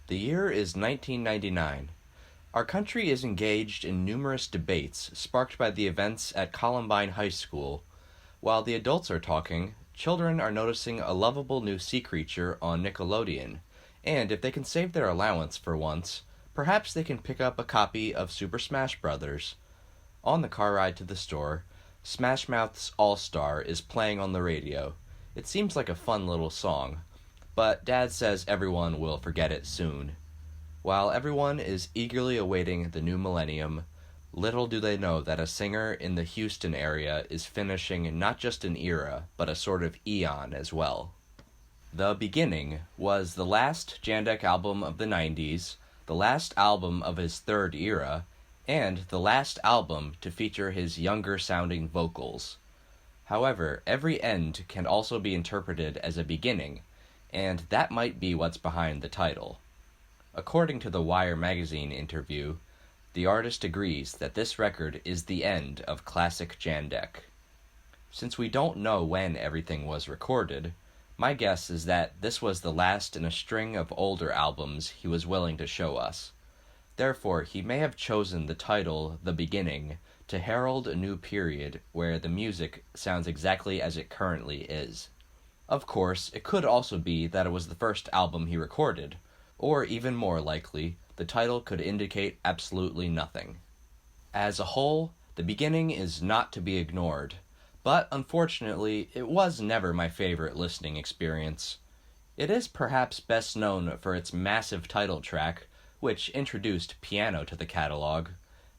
The year is 1999. Our country is engaged in numerous debates sparked by the events at Columbine High School. While the adults are talking, children are noticing a lovable new sea creature on Nickelodeon, and if they can save their allowance for once, perhaps they can pick up a copy of Super Smash Bros. On the car ride to the store, Smash Mouth's All-Star is playing on the radio. It seems like a fun little song, but Dad says everyone will forget it soon. While everyone is eagerly awaiting the new millennium, little do they know that a singer in the Houston area is finishing not just an era, but a sort of eon as well. The Beginning was the last Jandek album of the 90s, the last album of his third era, and the last album to feature his younger-sounding vocals. However, every end can also be interpreted as a beginning, and that might be what's behind the title. According to the Wire magazine interview, the artist agrees that this record is the end of classic Jandek. Since we don't know when everything was recorded, my guess is that this was the last in a string of older albums he was willing to show us. Therefore, he may have chosen the title The Beginning to herald a new period where the music sounds exactly as it currently is. Of course, it could also be that it was the first album he recorded, or even more likely, the title could indicate absolutely nothing. As a whole, The Beginning is not to be ignored, but unfortunately, it was never my favorite listening experience. It is perhaps best known for its massive title track, which introduced piano to the catalog,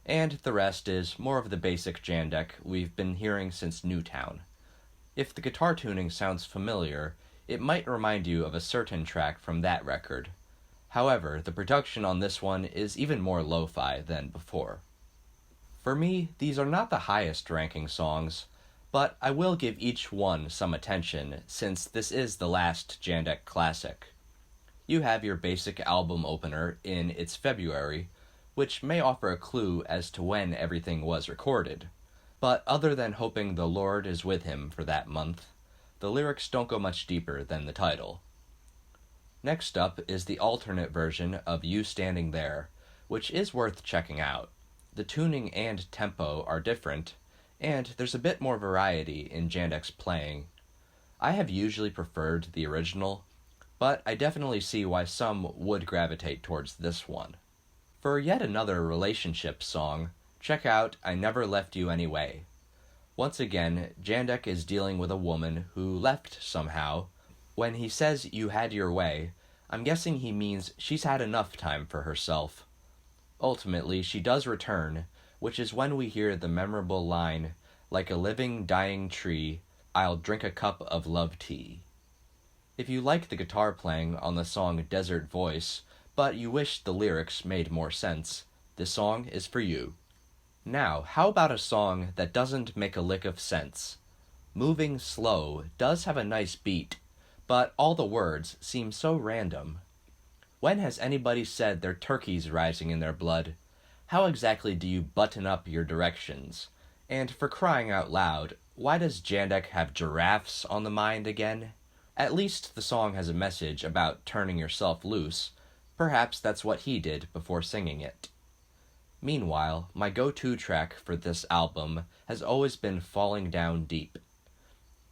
and the rest is more of the basic Jandek we've been hearing since Newtown. If the guitar tuning sounds familiar, it might remind you of a certain track from that record. However, the production on this one is even more lo-fi than before. For me, these are not the highest ranking songs, but I will give each one some attention since this is the last Jandek classic. You have your basic album opener in It's February, which may offer a clue as to when everything was recorded. But other than hoping the Lord is with him for that month, the lyrics don't go much deeper than the title. Next up is the alternate version of You Standing There, which is worth checking out. The tuning and tempo are different, and there's a bit more variety in Jandek's playing. I have usually preferred the original, but I definitely see why some would gravitate towards this one. For yet another relationship song, check out I Never Left You Anyway. Once again, Jandek is dealing with a woman who left somehow. When he says you had your way, I'm guessing he means she's had enough time for herself. Ultimately, she does return, which is when we hear the memorable line, like a living, dying tree, I'll drink a cup of love tea. If you like the guitar playing on the song Desert Voice, but you wish the lyrics made more sense, this song is for you. Now, how about a song that doesn't make a lick of sense? Moving Slow does have a nice beat, but all the words seem so random. When has anybody said their turkey's rising in their blood? How exactly do you button up your directions? And for crying out loud, why does Jandek have giraffes on the mind again? At least the song has a message about turning yourself loose. Perhaps that's what he did before singing it. Meanwhile, my go-to track for this album has always been Falling Down Deep.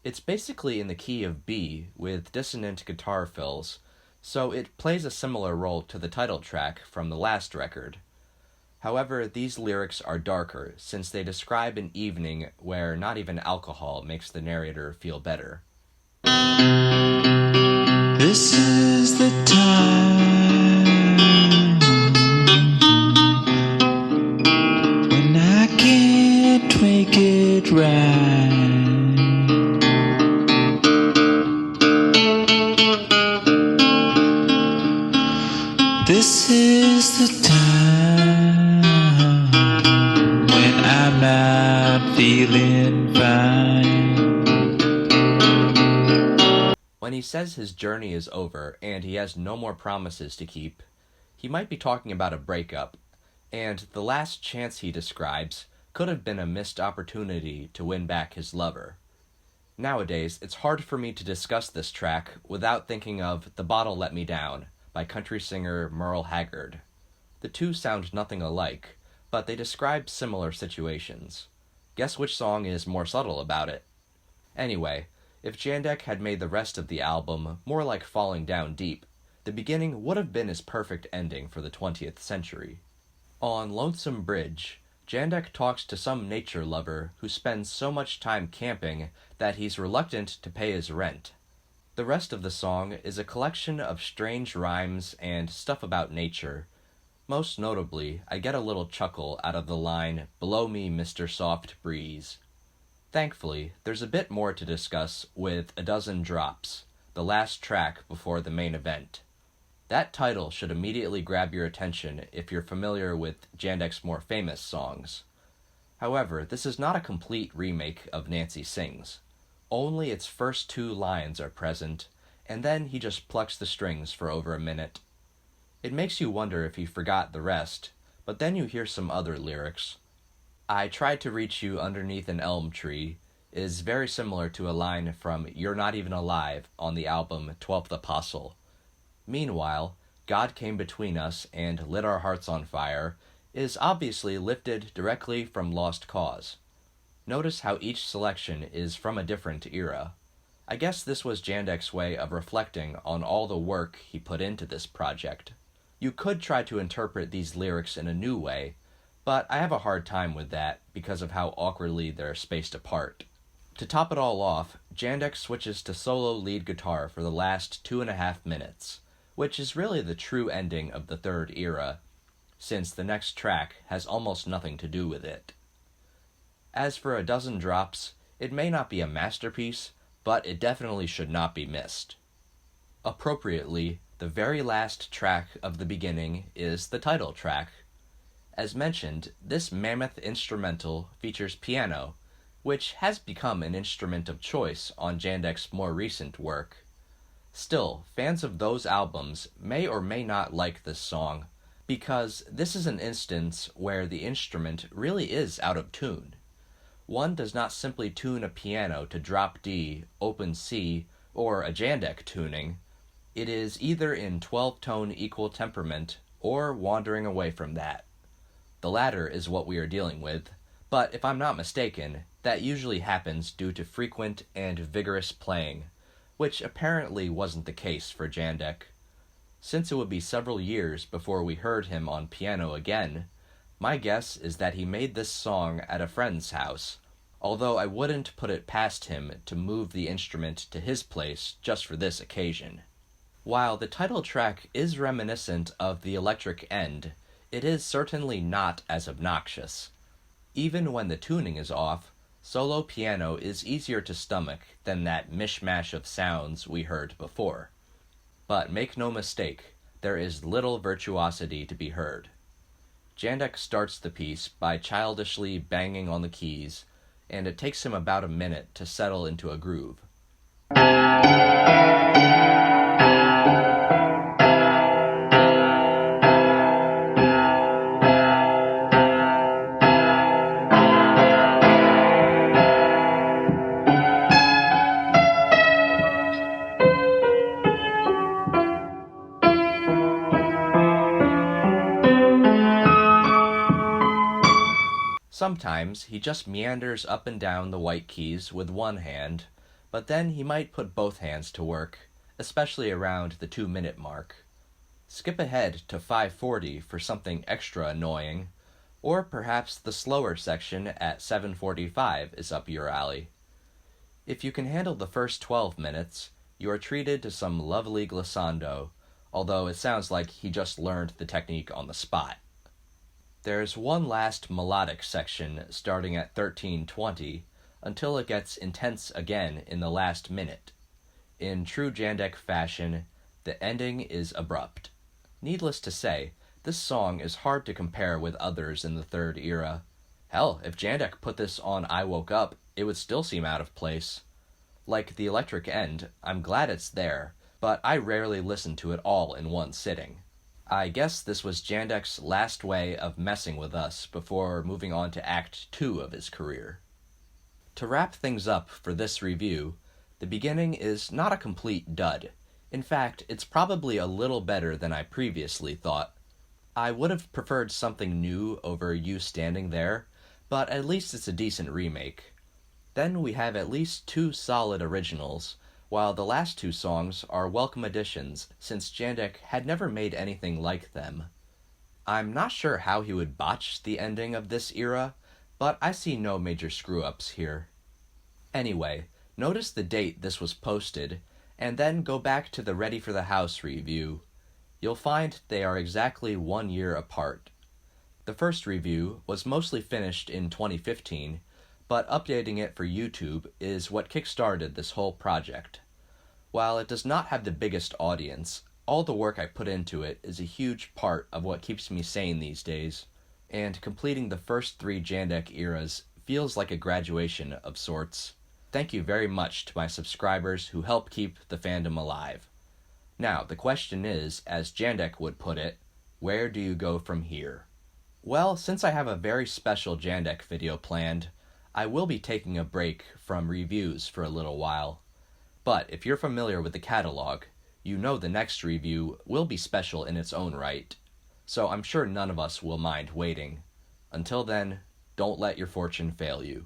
It's basically in the key of B with dissonant guitar fills, so it plays a similar role to the title track from the last record. However, these lyrics are darker since they describe an evening where not even alcohol makes the narrator feel better. This is the time when I can't make it right. This is the time when I'm not feeling fine. When he says his journey is over and he has no more promises to keep, he might be talking about a breakup, and the last chance he describes could have been a missed opportunity to win back his lover. Nowadays, it's hard for me to discuss this track without thinking of The Bottle Let Me Down by country singer Merle Haggard. The two sound nothing alike, but they describe similar situations. Guess which song is more subtle about it? Anyway, if Jandek had made the rest of the album more like Falling Down Deep, the beginning would have been his perfect ending for the 20th century. On Lonesome Bridge, Jandek talks to some nature lover who spends so much time camping that he's reluctant to pay his rent. The rest of the song is a collection of strange rhymes and stuff about nature. Most notably, I get a little chuckle out of the line, "Below me, Mr. Soft Breeze." Thankfully, there's a bit more to discuss with A Dozen Drops, the last track before the main event. That title should immediately grab your attention if you're familiar with Jandek's more famous songs. However, this is not a complete remake of Nancy Sings. Only its first two lines are present, and then he just plucks the strings for over a minute. It makes you wonder if he forgot the rest, but then you hear some other lyrics. "I tried to reach you underneath an elm tree" is very similar to a line from You're Not Even Alive on the album 12th Apostle. Meanwhile, "God Came Between Us" and "Lit Our Hearts on Fire" is obviously lifted directly from Lost Cause. Notice how each selection is from a different era. I guess this was Jandek's way of reflecting on all the work he put into this project. You could try to interpret these lyrics in a new way, but I have a hard time with that because of how awkwardly they're spaced apart. To top it all off, Jandek switches to solo lead guitar for the last 2.5 minutes, which is really the true ending of the third era, since the next track has almost nothing to do with it. As for A Dozen Drops, it may not be a masterpiece, but it definitely should not be missed. Appropriately, the very last track of the beginning is the title track. As mentioned, this mammoth instrumental features piano, which has become an instrument of choice on Jandek's more recent work. Still, fans of those albums may or may not like this song, because this is an instance where the instrument really is out of tune. One does not simply tune a piano to drop D, open C, or a Jandek tuning. It is either in 12-tone equal temperament or wandering away from that. The latter is what we are dealing with, but if I'm not mistaken, that usually happens due to frequent and vigorous playing, which apparently wasn't the case for Jandek. Since it would be several years before we heard him on piano again, my guess is that he made this song at a friend's house, although I wouldn't put it past him to move the instrument to his place just for this occasion. While the title track is reminiscent of the electric end, it is certainly not as obnoxious. Even when the tuning is off, solo piano is easier to stomach than that mishmash of sounds we heard before. But make no mistake, there is little virtuosity to be heard. Jandek starts the piece by childishly banging on the keys, and it takes him about a minute to settle into a groove. Sometimes he just meanders up and down the white keys with one hand, but then he might put both hands to work, especially around the 2-minute mark. Skip ahead to 5:40 for something extra annoying, or perhaps the slower section at 7:45 is up your alley. If you can handle the first 12 minutes, you are treated to some lovely glissando, although it sounds like he just learned the technique on the spot. There's one last melodic section starting at 13:20 until it gets intense again in the last minute. In true Jandek fashion, the ending is abrupt. Needless to say, this song is hard to compare with others in the third era. Hell, if Jandek put this on I Woke Up, it would still seem out of place. Like the electric end, I'm glad it's there, but I rarely listen to it all in one sitting. I guess this was Jandek's last way of messing with us before moving on to Act 2 of his career. To wrap things up for this review, the beginning is not a complete dud. In fact, it's probably a little better than I previously thought. I would have preferred something new over You Standing There, but at least it's a decent remake. Then we have at least 2 solid originals, while the last 2 songs are welcome additions since Jandek had never made anything like them. I'm not sure how he would botch the ending of this era, but I see no major screw-ups here. Anyway, notice the date this was posted, and then go back to the Ready for the House review. You'll find they are exactly 1 year apart. The first review was mostly finished in 2015, but updating it for YouTube is what kickstarted this whole project. While it does not have the biggest audience, all the work I put into it is a huge part of what keeps me sane these days, and completing the first 3 Jandek eras feels like a graduation of sorts. Thank you very much to my subscribers who help keep the fandom alive. Now, the question is, as Jandek would put it, where do you go from here? Well, since I have a very special Jandek video planned, I will be taking a break from reviews for a little while. But if you're familiar with the catalog, you know the next review will be special in its own right, so I'm sure none of us will mind waiting. Until then, don't let your fortune fail you.